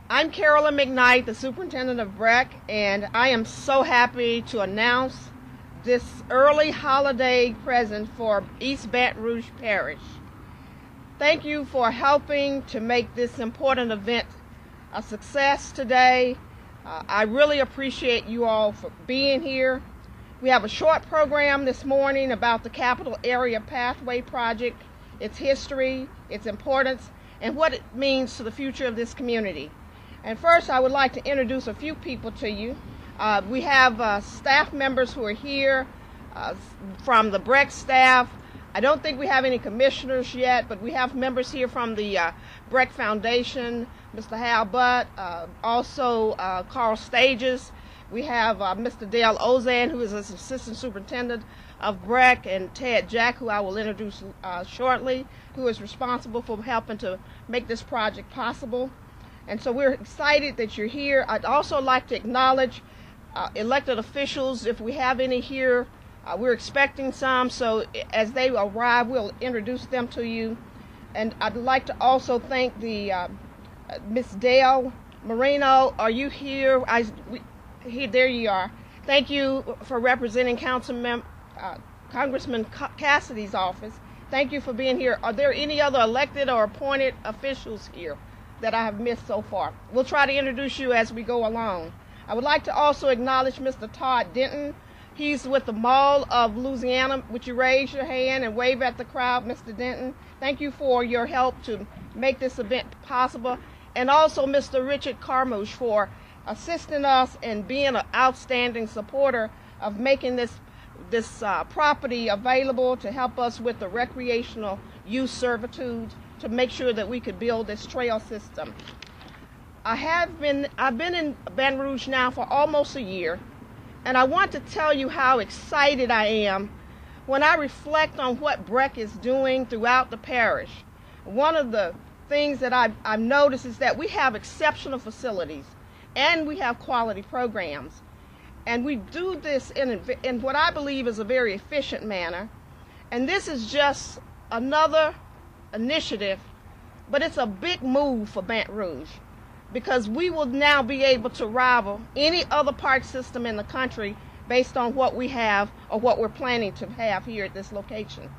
I'm Carolyn McKnight, the superintendent of BREC, and I am so happy to announce this early holiday present for East Baton Rouge Parish. Thank you for helping to make this important event a success today. I really appreciate you all for being here. We have a short program this morning about the Capital Area Pathway Project, its history, its importance, and what it means to the future of this community. And first, I would like to introduce a few people to you. We have staff members who are here from the BREC staff. I don't think we have any commissioners yet, but we have members here from the BREC Foundation, Mr. Hal Butt, also Carl Stages. We have Mr. Dale Ozan, who is assistant superintendent of BREC, and Ted Jack, who I will introduce shortly, who is responsible for helping to make this project possible. And so we're excited that you're here. I'd also like to acknowledge elected officials, if we have any here. We're expecting some, so as they arrive, we'll introduce them to you. And I'd like to also thank the Miss Dale Marino. Are you here? There you are. Thank you for representing Congressman Cassidy's office. Thank you for being here. Are there any other elected or appointed officials here that I have missed so far? We'll try to introduce you as we go along. I would like to also acknowledge Mr. Todd Denton. He's with the Mall of Louisiana. Would you raise your hand and wave at the crowd, Mr. Denton? Thank you for your help to make this event possible. And also Mr. Richard Carmouche for assisting us and being an outstanding supporter of making this property available to help us with the recreational use servitude to make sure that we could build this trail system. I've been in Baton Rouge now for almost a year, and I want to tell you how excited I am when I reflect on what BREC is doing throughout the parish. One of the things that I've noticed is that we have exceptional facilities and we have quality programs. And we do this in what I believe is a very efficient manner. And this is just another initiative, but it's a big move for Baton Rouge, because we will now be able to rival any other park system in the country based on what we have or what we're planning to have here at this location.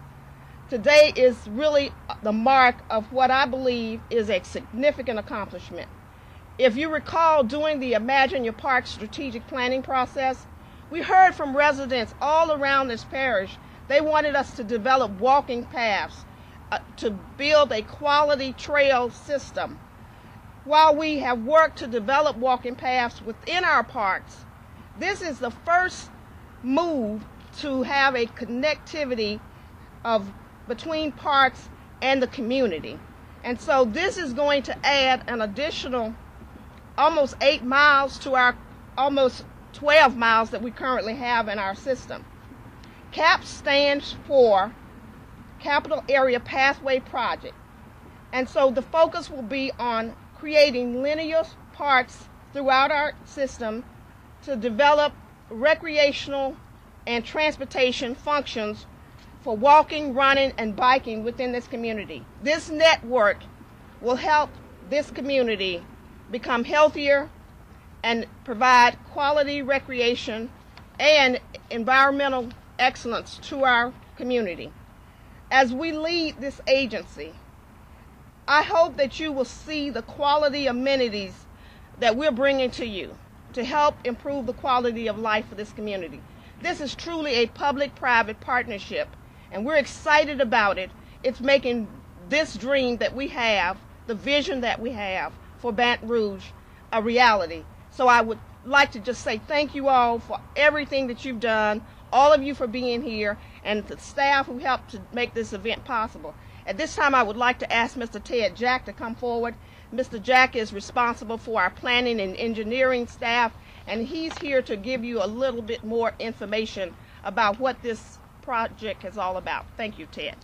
Today is really the mark of what I believe is a significant accomplishment. If you recall, during the Imagine Your Park strategic planning process, we heard from residents all around this parish. They wanted us to develop walking paths, to build a quality trail system. While we have worked to develop walking paths within our parks, this is the first move to have a connectivity between parks and the community. And so this is going to add an additional almost 8 miles to our almost 12 miles that we currently have in our system. CAPP stands for Capital Area Pathway Project. And so the focus will be on creating linear parks throughout our system to develop recreational and transportation functions for walking, running, and biking within this community. This network will help this community become healthier and provide quality recreation and environmental excellence to our community. As we lead this agency, I hope that you will see the quality amenities that we're bringing to you to help improve the quality of life for this community. This is truly a public-private partnership, and we're excited about it. It's making this dream that we have, the vision that we have for Baton Rouge, a reality. So I would like to just say thank you all for everything that you've done, all of you for being here, and the staff who helped to make this event possible. At this time, I would like to ask Mr. Ted Jack to come forward. Mr. Jack is responsible for our planning and engineering staff, and he's here to give you a little bit more information about what this project is all about. Thank you, Ted.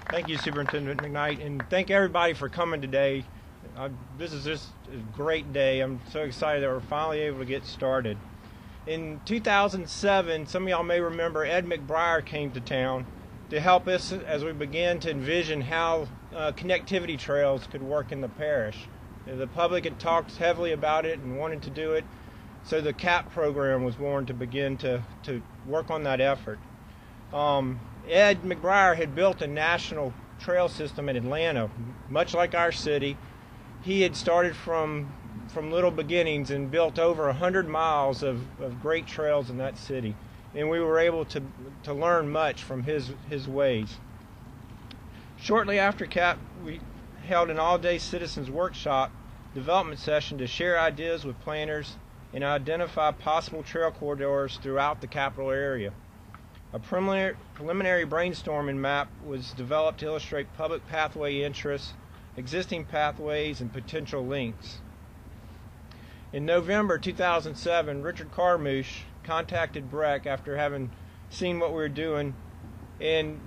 Thank you, Superintendent McKnight, and thank everybody for coming today. This is just a great day. I'm so excited that we're finally able to get started. In 2007, some of y'all may remember Ed McBriar came to town to help us as we began to envision how connectivity trails could work in the parish. The public had talked heavily about it and wanted to do it, so the CAPP program was born to begin to work on that effort. Ed McBriar had built a national trail system in Atlanta, much like our city. He had started from little beginnings and built over 100 miles of great trails in that city. And we were able to learn much from his ways. Shortly after CAPP, we held an all-day citizens workshop development session to share ideas with planners and identify possible trail corridors throughout the capital area. A preliminary brainstorming map was developed to illustrate public pathway interests, existing pathways, and potential links. In November 2007, Richard Carmouche contacted BREC after having seen what we were doing and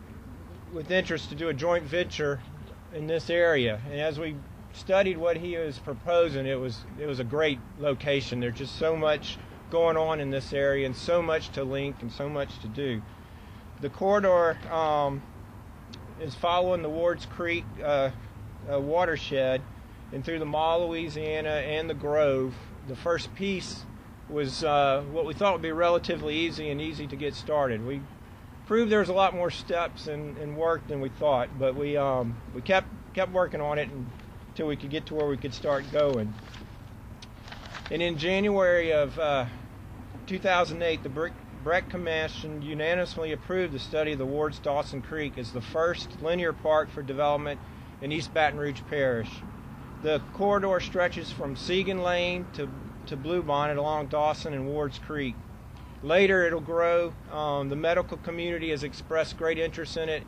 with interest to do a joint venture in this area. And as we studied what he was proposing, it was a great location. There's just so much going on in this area and so much to link and so much to do. The corridor is following the Wards Creek watershed and through the Mall of Louisiana and the Grove. The first piece was what we thought would be relatively easy to get started. We proved there was a lot more steps and work than we thought, but we kept working on it until we could get to where we could start going. And in January of 2008, the BREC Commission unanimously approved the study of the Wards Dawson Creek as the first linear park for development in East Baton Rouge Parish. The corridor stretches from Siegen Lane to Bluebonnet along Dawson and Wards Creek. Later it'll grow. The medical community has expressed great interest in it,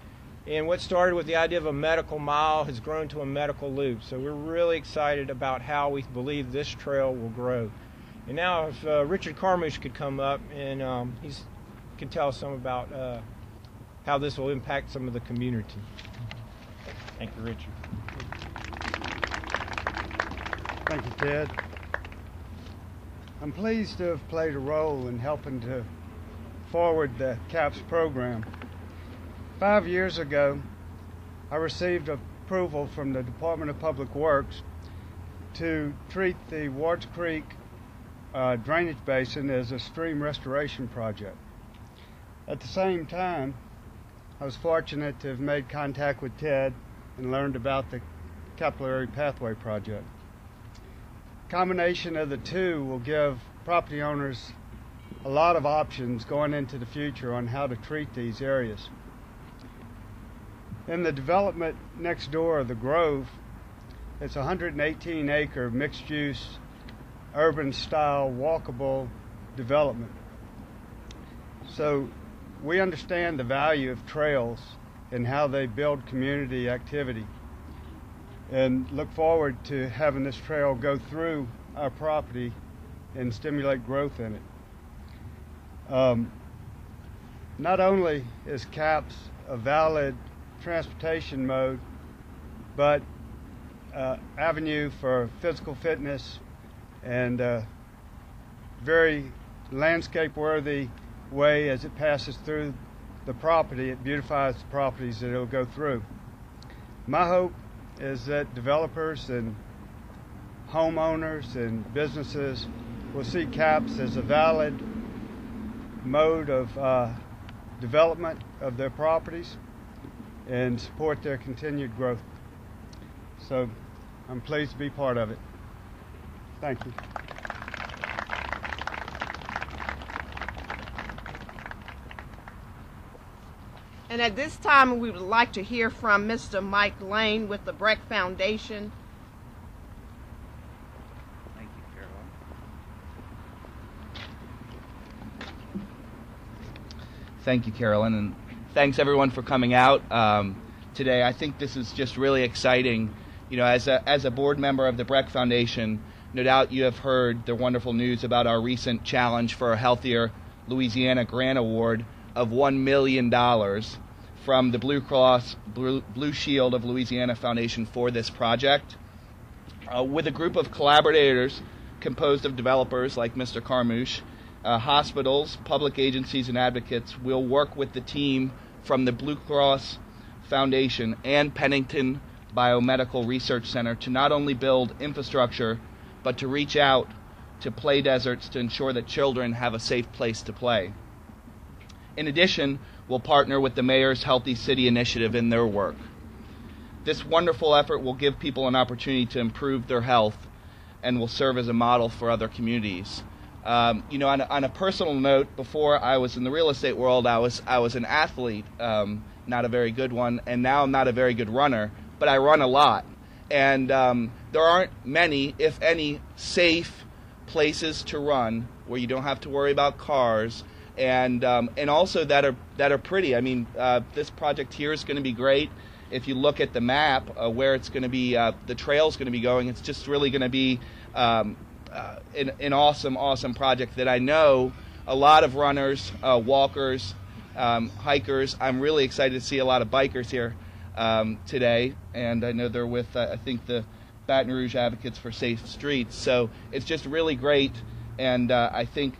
and what started with the idea of a medical mile has grown to a medical loop. So we're really excited about how we believe this trail will grow. And now if Richard Carmouche could come up and he can tell us some about how this will impact some of the community. Thank you, Richard. Thank you, Ted. I'm pleased to have played a role in helping to forward the CAPP's program. 5 years ago, I received approval from the Department of Public Works to treat the Wards Creek drainage basin as a stream restoration project. At the same time, I was fortunate to have made contact with Ted and learned about the Capillary Pathway project. Combination of the two will give property owners a lot of options going into the future on how to treat these areas. In the development next door, the Grove, it's a 118-acre mixed-use, urban-style, walkable development. So we understand the value of trails and how they build community activity, and look forward to having this trail go through our property and stimulate growth in it. Not only is CAPP's a valid transportation mode, but avenue for physical fitness and very landscape-worthy way as it passes through the property. It beautifies the properties that it'll go through. My hope is that developers and homeowners and businesses will see CAPP's as a valid mode of development of their properties and support their continued growth. So I'm pleased to be part of it. Thank you. And at this time, we would like to hear from Mr. Mike Lane with the BREC Foundation. Thank you, Carolyn. Thank you, Carolyn, and thanks everyone for coming out today. I think this is just really exciting. You know, as a board member of the BREC Foundation, no doubt you have heard the wonderful news about our recent challenge for a Healthier Louisiana grant award of $1 million from the Blue Cross Blue Shield of Louisiana Foundation for this project. With a group of collaborators composed of developers like Mr. Carmouche, hospitals, public agencies, and advocates will work with the team from the Blue Cross Foundation and Pennington Biomedical Research Center to not only build infrastructure, but to reach out to play deserts to ensure that children have a safe place to play. In addition, we'll partner with the Mayor's Healthy City Initiative in their work. This wonderful effort will give people an opportunity to improve their health and will serve as a model for other communities. On a personal note, before I was in the real estate world, I was an athlete, not a very good one, and now I'm not a very good runner, but I run a lot. And there aren't many, if any, safe places to run where you don't have to worry about cars, and also that are pretty. I mean, this project here is going to be great. If you look at the map where it's going to be, the trail's going to be going, it's just really going to be an awesome project that I know a lot of runners, walkers, hikers. I'm really excited to see a lot of bikers here today, and I know they're with, I think, the Baton Rouge Advocates for Safe Streets. So it's just really great, and I think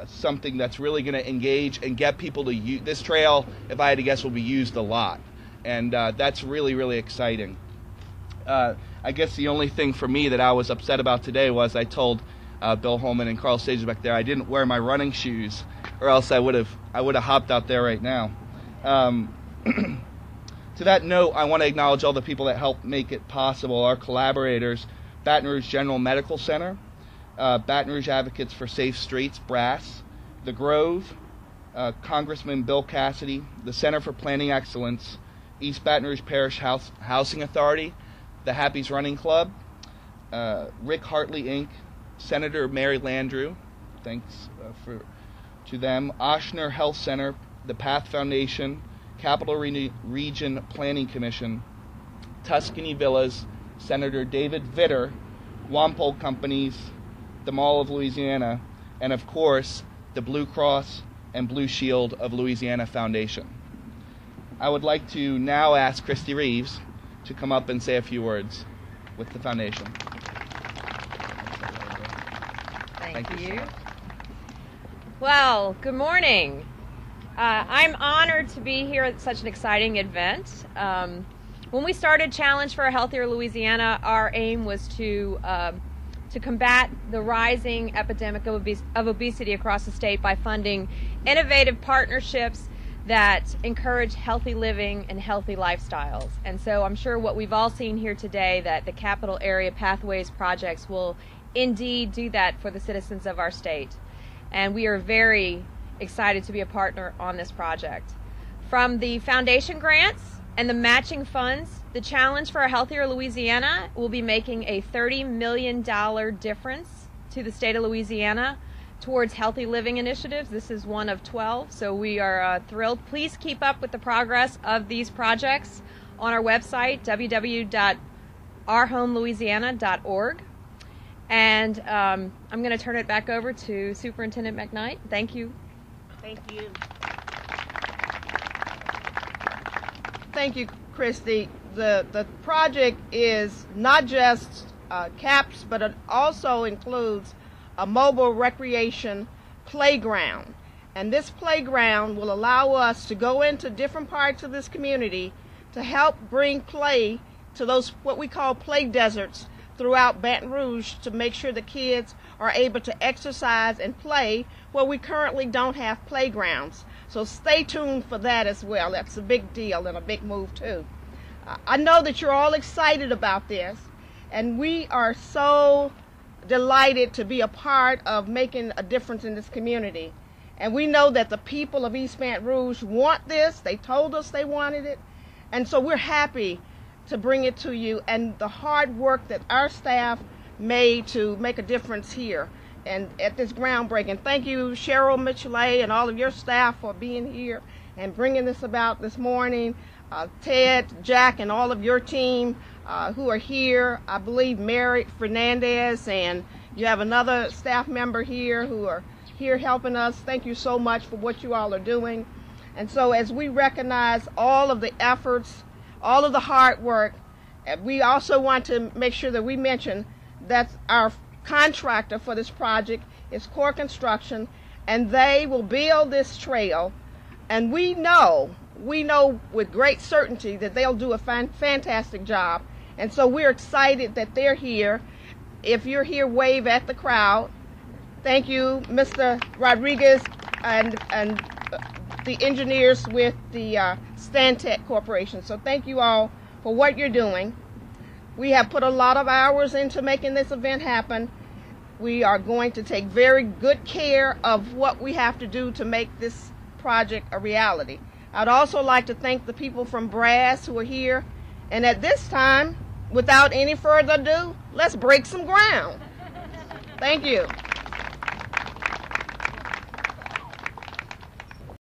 something that's really going to engage and get people to use this trail. If I had to guess, will be used a lot, and that's really, really exciting. I guess the only thing for me that I was upset about today was I told Bill Holman and Carl Stages back there I didn't wear my running shoes, or else I would have hopped out there right now. To that note, I want to acknowledge all the people that helped make it possible. Our collaborators: Baton Rouge General Medical Center, Baton Rouge Advocates for Safe Streets, BRASS, The Grove, Congressman Bill Cassidy, the Center for Planning Excellence, East Baton Rouge Parish Housing Authority, the Happy's Running Club, Rick Hartley, Inc., Senator Mary Landrieu, thanks to them, Ochsner Health Center, the Path Foundation, Capital Region Planning Commission, Tuscany Villas, Senator David Vitter, Wampole Companies, the Mall of Louisiana, and of course, the Blue Cross and Blue Shield of Louisiana Foundation. I would like to now ask Christy Reeves to come up and say a few words with the foundation. Thank you. Well, good morning. I'm honored to be here at such an exciting event. When we started Challenge for a Healthier Louisiana, our aim was to combat the rising epidemic of obesity across the state by funding innovative partnerships that encourage healthy living and healthy lifestyles. And so I'm sure what we've all seen here today, that the Capital Area Pathways projects will indeed do that for the citizens of our state. And we are very excited to be a partner on this project. From the foundation grants and the matching funds, the Challenge for a Healthier Louisiana will be making a $30 million difference to the state of Louisiana towards healthy living initiatives. This is one of 12, so we are thrilled. Please keep up with the progress of these projects on our website, www.ourhomelouisiana.org. And I'm going to turn it back over to Superintendent McKnight. Thank you. Thank you. Thank you, Christy. The project is not just CAPS, but it also includes a mobile recreation playground. And this playground will allow us to go into different parts of this community to help bring play to those what we call play deserts throughout Baton Rouge, to make sure the kids are able to exercise and play where we currently don't have playgrounds. So stay tuned for that as well. That's a big deal and a big move too. I know that you're all excited about this, and we are so delighted to be a part of making a difference in this community. And we know that the people of East Baton Rouge want this. They told us they wanted it. And so we're happy to bring it to you, and the hard work that our staff made to make a difference here and at this groundbreaking. Thank you, Cheryl Michelet and all of your staff, for being here and bringing this about this morning. Ted, Jack, and all of your team who are here. I believe Mary Fernandez, and you have another staff member here who are here helping us. Thank you so much for what you all are doing. And so as we recognize all of the efforts, all of the hard work, we also want to make sure that we mention that our contractor for this project is Core Construction, and they will build this trail. And we know we know with great certainty that they'll do a fantastic job. And so we're excited that they're here. If you're here, wave at the crowd. Thank you, Mr. Rodriguez and the engineers with the Stantec Corporation. So thank you all for what you're doing. We have put a lot of hours into making this event happen. We are going to take very good care of what we have to do to make this project a reality. I'd also like to thank the people from BRASS who are here. And at this time, without any further ado, let's break some ground. Thank you.